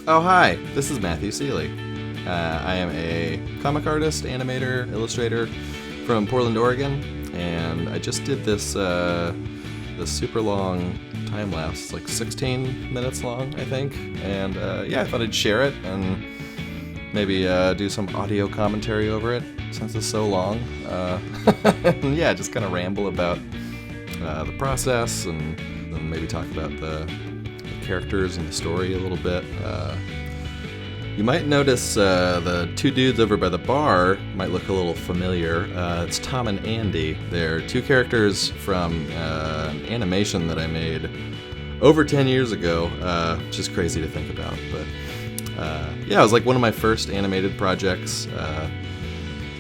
Oh, hi, this is Matthew Seeley. I am a comic artist, animator, illustrator from Portland, Oregon, and I just did this super long time lapse, like 16 minutes long, I think. And I thought I'd share it and maybe do some audio commentary over it since it's so long. And just kind of ramble about the process and maybe talk about the characters and the story a little bit. You might notice the two dudes over by the bar might look a little familiar. It's Tom and Andy. They're two characters from an animation that I made over 10 years ago, which is crazy to think about. But it was like one of my first animated projects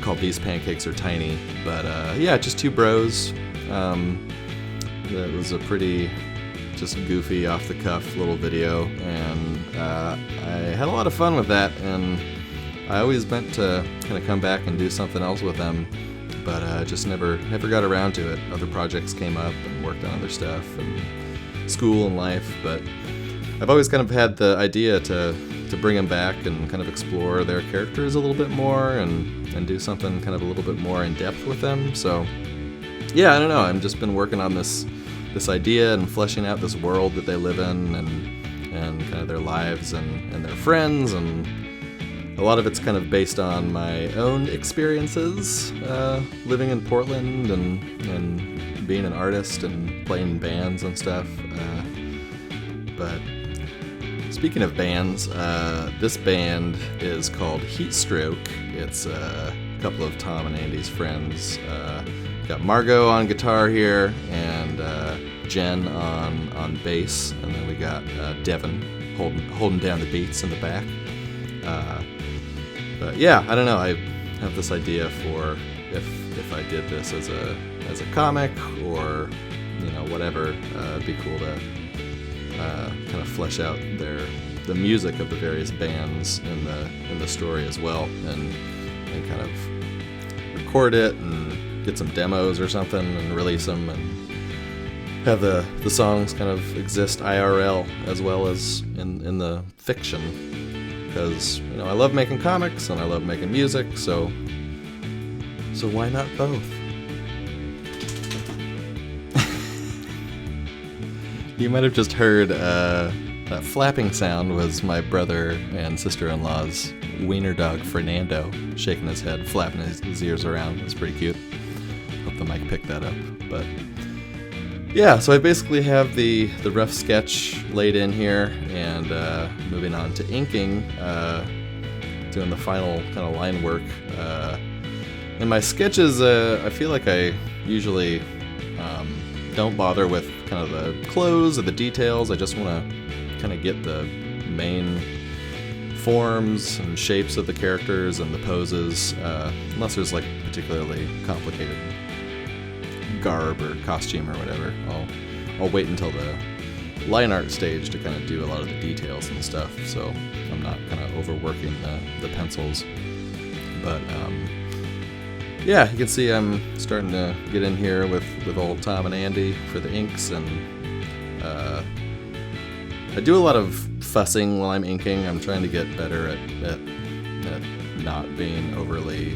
called These Pancakes Are Tiny. But just two bros. That was a pretty just goofy, off-the-cuff little video, and I had a lot of fun with that, and I always meant to kind of come back and do something else with them, but just never got around to it. Other projects came up and worked on other stuff, and school and life, but I've always kind of had the idea to bring them back and kind of explore their characters a little bit more and do something kind of a little bit more in-depth with them. So I don't know, I've just been working on this idea and fleshing out this world that they live in and kind of their lives and their friends, and a lot of it's kind of based on my own experiences living in Portland and being an artist and playing in bands and stuff. But speaking of bands, this band is called Heatstroke. It's a couple of Tom and Andy's friends. Got Margot on guitar here, and Jen on bass, and then we got Devin holding down the beats in the back. But I don't know. I have this idea for if I did this as a comic or whatever, it'd be cool to kind of flesh out the music of the various bands in the story as well, and kind of record it and get some demos or something and release them and have the songs kind of exist IRL as well as in the fiction, because I love making comics and I love making music, so why not both? You might have just heard that flapping sound was my brother and sister-in-law's wiener dog Fernando shaking his head, flapping his ears around. It's pretty cute. Hope the mic picked that up. But so I basically have the rough sketch laid in here, and moving on to inking, doing the final kind of line work. In my sketches, I feel like I usually don't bother with kind of the clothes or the details. I just want to kind of get the main forms and shapes of the characters and the poses, unless there's like particularly complicated garb or costume or whatever. I'll wait until the line art stage to kind of do a lot of the details and stuff, so I'm not kind of overworking the pencils. But you can see I'm starting to get in here with old Tom and Andy for the inks, and I do a lot of fussing while I'm inking. I'm trying to get better at not being overly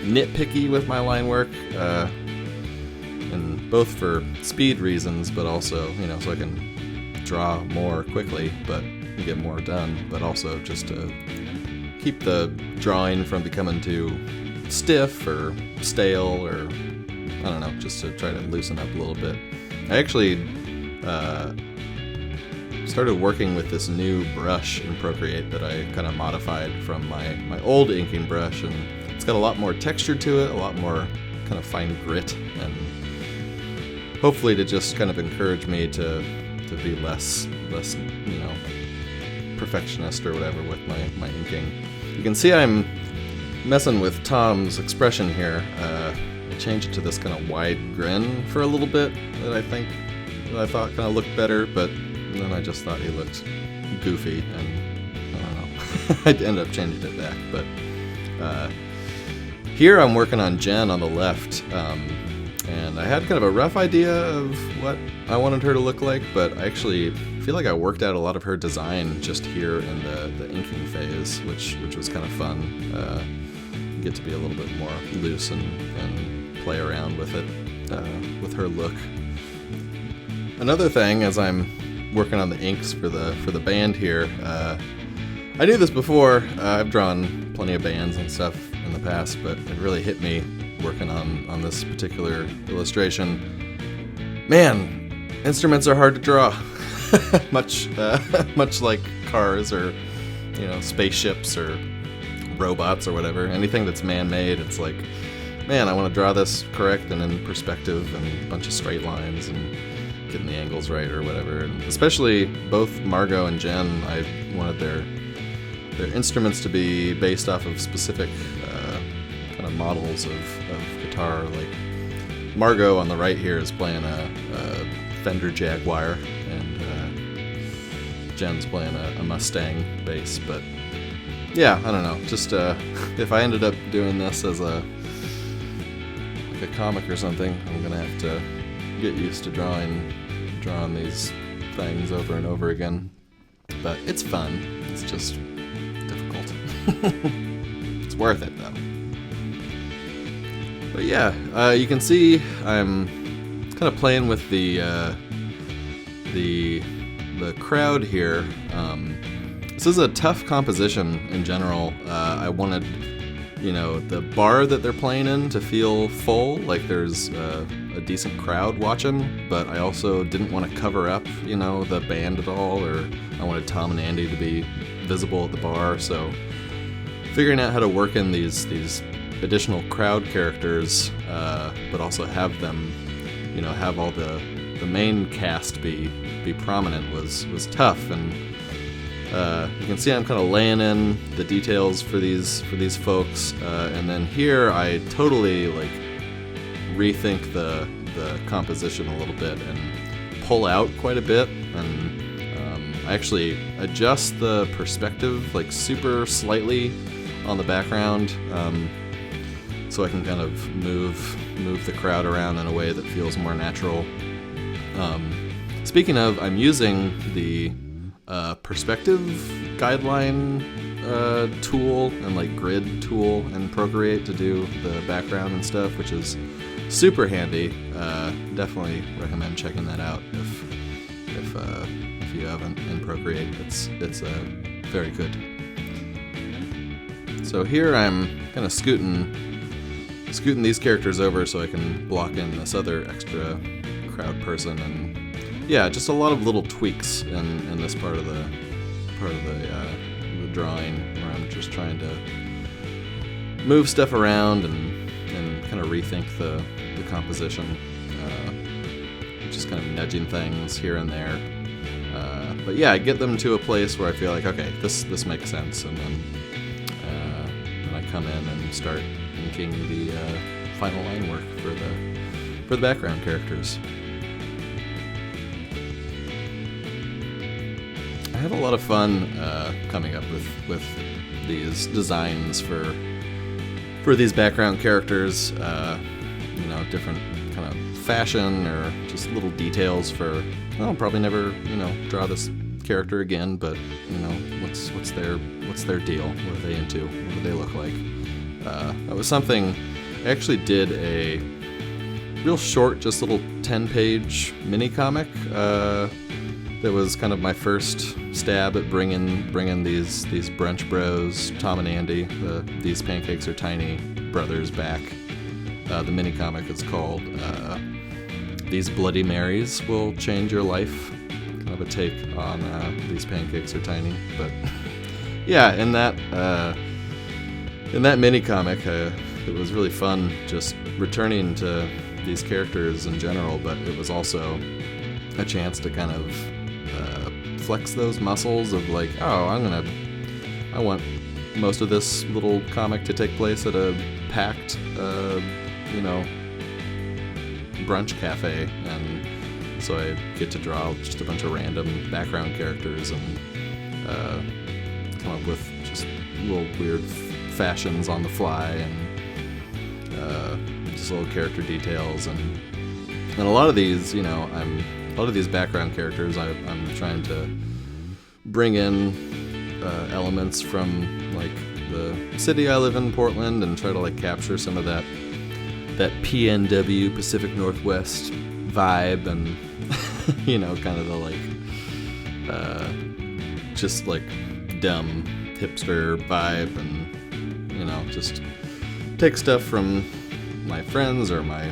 nitpicky with my line work, and both for speed reasons, but also so I can draw more quickly but get more done, but also just to keep the drawing from becoming too stiff or stale, or I don't know, just to try to loosen up a little bit. I actually started working with this new brush in Procreate that I kind of modified from my old inking brush, and it's got a lot more texture to it, a lot more kind of fine grit, and hopefully to just kind of encourage me to be less perfectionist or whatever with my inking. You can see I'm messing with Tom's expression here. I changed it to this kind of wide grin for a little bit that I thought kind of looked better, but then I just thought he looked goofy, and I don't know. I ended up changing it back. But here I'm working on Jen on the left, and I had kind of a rough idea of what I wanted her to look like, but I actually feel like I worked out a lot of her design just here in the inking phase, which was kind of fun. Get to be a little bit more loose and play around with it, with her look. Another thing, as I'm working on the inks for the band here, I knew this before. I've drawn plenty of bands and stuff in the past, but it really hit me working on this particular illustration. Man, instruments are hard to draw. much like cars or spaceships or robots or whatever. Anything that's man-made, it's like, man, I want to draw this correct and in perspective and a bunch of straight lines and getting the angles right or whatever. And especially both Margot and Jen, I wanted their instruments to be based off of specific kind of models of guitar. Like Margot on the right here is playing a Fender Jaguar, and Jen's playing a Mustang bass. But yeah, I don't know. Just if I ended up doing this as a comic or something, I'm gonna have to get used to drawing these things over and over again. But it's fun. It's just difficult. It's worth it though. But yeah, you can see I'm kind of playing with the crowd here. This is a tough composition in general. I wanted, the bar that they're playing in to feel full, like there's a decent crowd watching, but I also didn't want to cover up, the band at all, or I wanted Tom and Andy to be visible at the bar, so figuring out how to work in these additional crowd characters, but also have them, have all the main cast be prominent was tough. And you can see I'm kind of laying in the details for these folks, and then here I totally rethink the composition a little bit and pull out quite a bit, and I actually adjust the perspective super slightly on the background, so I can kind of move the crowd around in a way that feels more natural. Speaking of, I'm using the perspective guideline tool and grid tool in Procreate to do the background and stuff, which is super handy. Definitely recommend checking that out if you haven't in Procreate. It's very good. So here I'm kind of scooting these characters over so I can block in this other extra crowd person, and yeah, just a lot of little tweaks in this part of the drawing, where I'm just trying to move stuff around and kind of rethink the composition, just kind of nudging things here and there. But yeah, I get them to a place where I feel like, okay, this makes sense, and then I come in and start inking the final line work for the background characters. I have a lot of fun coming up with these designs for these background characters. Different kind of fashion or just little details for, I'll probably never draw this character again, but what's their deal? What are they into? What do they look like? That was something I actually did a real short, just little 10-page mini comic. That was kind of my first stab at bringing these brunch bros, Tom and Andy, These Pancakes Are Tiny brothers, back. The mini comic is called These Bloody Marys Will Change Your Life. Kind of a take on These Pancakes Are Tiny. But yeah, in that mini comic, it was really fun just returning to these characters in general, but it was also a chance to kind of flex those muscles of I want most of this little comic to take place at a packed, brunch cafe, and so I get to draw just a bunch of random background characters and come up with just little weird fashions on the fly, and just little character details, and a lot of these, I'm lot of these background characters, I'm trying to bring in elements from like the city I live in, Portland, and try to like capture some of that PNW, Pacific Northwest vibe, and you know, kind of the like just like dumb hipster vibe, and you know, just take stuff from my friends or my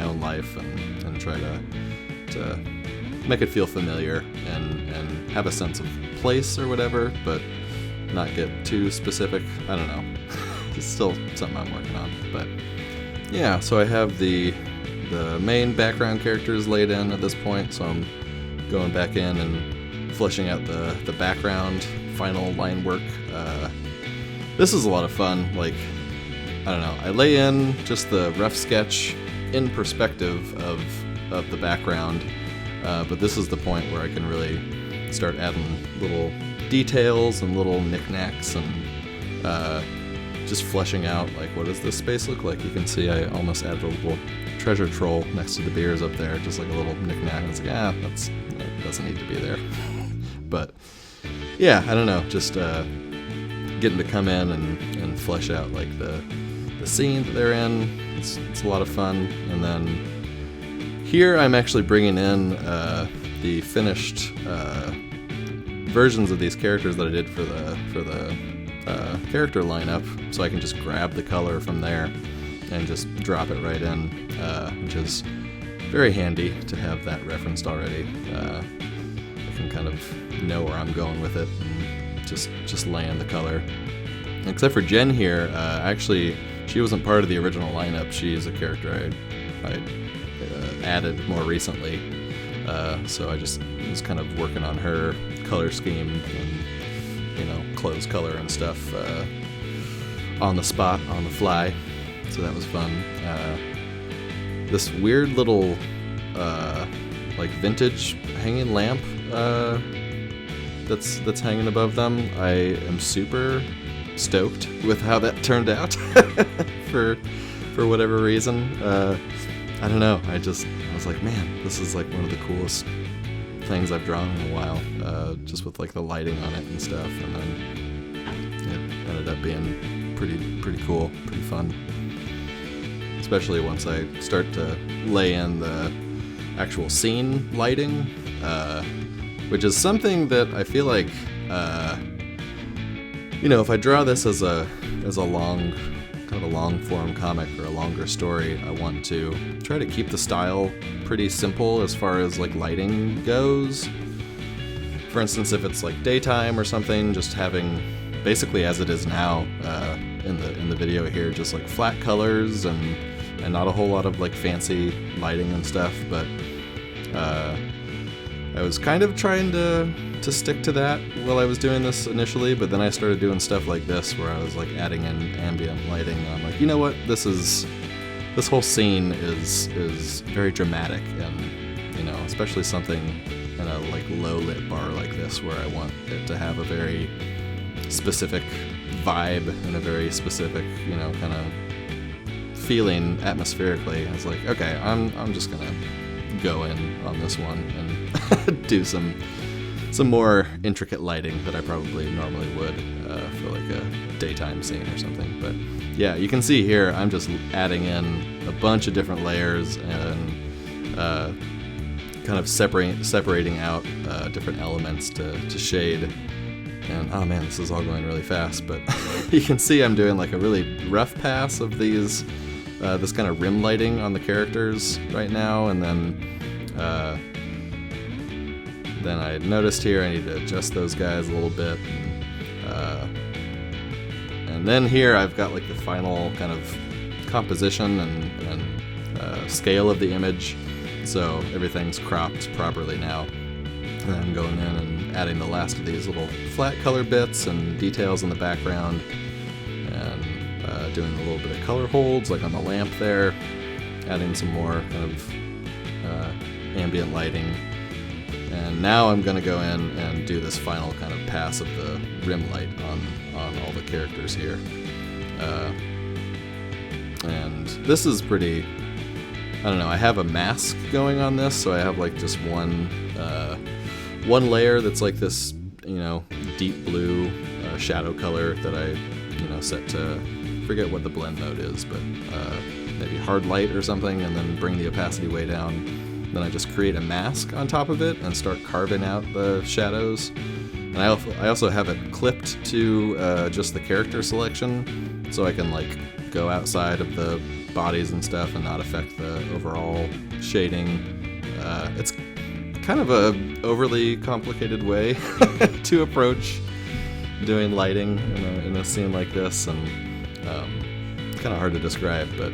own life and try to make it feel familiar and have a sense of place or whatever, but not get too specific. I don't know. It's still something I'm working on, but yeah. So I have the main background characters laid in at this point, so I'm going back in and fleshing out the background final line work. This is a lot of fun. Like, I don't know, I lay in just the rough sketch in perspective of the background, but this is the point where I can really start adding little details and little knickknacks and just fleshing out, like, what does this space look like? You can see I almost added a little treasure troll next to the beers up there, just like a little knickknack. It's like, that doesn't need to be there. But yeah, I don't know, just getting to come in and flesh out like the scene that they're in. It's a lot of fun. And then here I'm actually bringing in the finished versions of these characters that I did for the character lineup, so I can just grab the color from there and just drop it right in, which is very handy to have that referenced already. I can kind of know where I'm going with it and just lay in the color. Except for Jen here, actually, she wasn't part of the original lineup. She's a character I added more recently, so I just was kind of working on her color scheme and, you know, clothes color and stuff on the spot, on the fly. So that was fun. This weird little like vintage hanging lamp that's hanging above them. I am super stoked with how that turned out for whatever reason. I don't know. I was like, man, this is like one of the coolest things I've drawn in a while. Just with like the lighting on it and stuff, and then it ended up being pretty cool, pretty fun. Especially once I start to lay in the actual scene lighting, which is something that I feel like, you know, if I draw this as a long, kind of a long form comic or a longer story, I want to try to keep the style pretty simple as far as like lighting goes. For instance, if it's like daytime or something, just having basically as it is now in the video here, just like flat colors and not a whole lot of like fancy lighting and stuff. But I was kind of trying to stick to that while I was doing this initially, but then I started doing stuff like this where I was like adding in ambient lighting. I'm like, you know what, this whole scene is very dramatic, and you know, especially something in a like low lit bar like this where I want it to have a very specific vibe and a very specific, you know, kind of feeling atmospherically. I was like, okay, I'm just gonna go in on this one and do some more intricate lighting that I probably normally would for like a daytime scene or something. But yeah, you can see here I'm just adding in a bunch of different layers and kind of separating out different elements to shade. And oh man, this is all going really fast, but you can see I'm doing like a really rough pass of these this kind of rim lighting on the characters right now, and then I noticed here I need to adjust those guys a little bit, and then here I've got like the final kind of composition and scale of the image, so everything's cropped properly now. And I'm going in and adding the last of these little flat color bits and details in the background, and doing a little bit of color holds like on the lamp there, adding some more kind of ambient lighting. And now I'm going to go in and do this final kind of pass of the rim light on all the characters here. And this is pretty I don't know, I have a mask going on this, so I have like just one layer that's like this, you know, deep blue shadow color that I, you know, set to, forget what the blend mode is, but maybe hard light or something, and then bring the opacity way down. Then I just create a mask on top of it and start carving out the shadows. And I also have it clipped to just the character selection, so I can like go outside of the bodies and stuff and not affect the overall shading. It's kind of a overly complicated way to approach doing lighting in a scene like this, and kind of hard to describe, but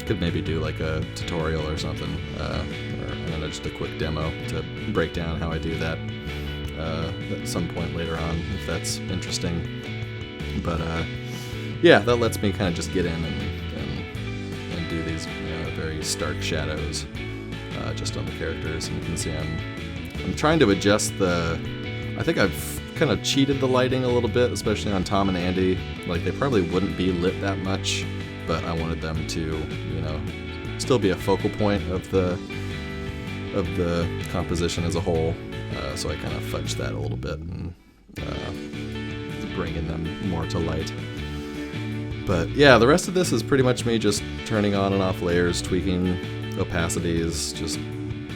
could maybe do like a tutorial or something, or I don't know, just a quick demo to break down how I do that at some point later on, if that's interesting. But yeah, that lets me kind of just get in and do these very stark shadows just on the characters. And you can see I'm trying to adjust I think I've kind of cheated the lighting a little bit, especially on Tom and Andy. Like, they probably wouldn't be lit that much, but I wanted them to, you know, still be a focal point of the composition as a whole. So I kind of fudged that a little bit and bringing them more to light. But yeah, the rest of this is pretty much me just turning on and off layers, tweaking opacities, just...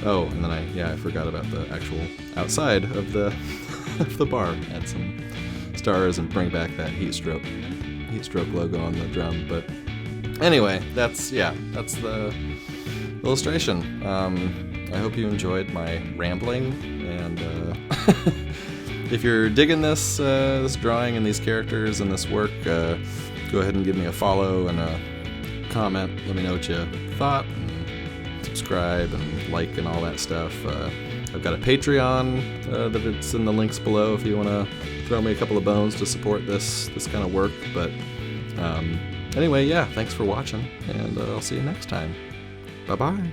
Oh, and then I forgot about the actual outside of the of the bar. Add some stars and bring back that Heatstroke logo on the drum. But anyway, that's the illustration. I hope you enjoyed my rambling, and if you're digging this drawing and these characters and this work, go ahead and give me a follow and a comment. Let me know what you thought, and subscribe and like and all that stuff. I've got a Patreon that it's in the links below if you want to throw me a couple of bones to support this kind of work. But anyway, yeah, thanks for watching, and I'll see you next time. Bye-bye.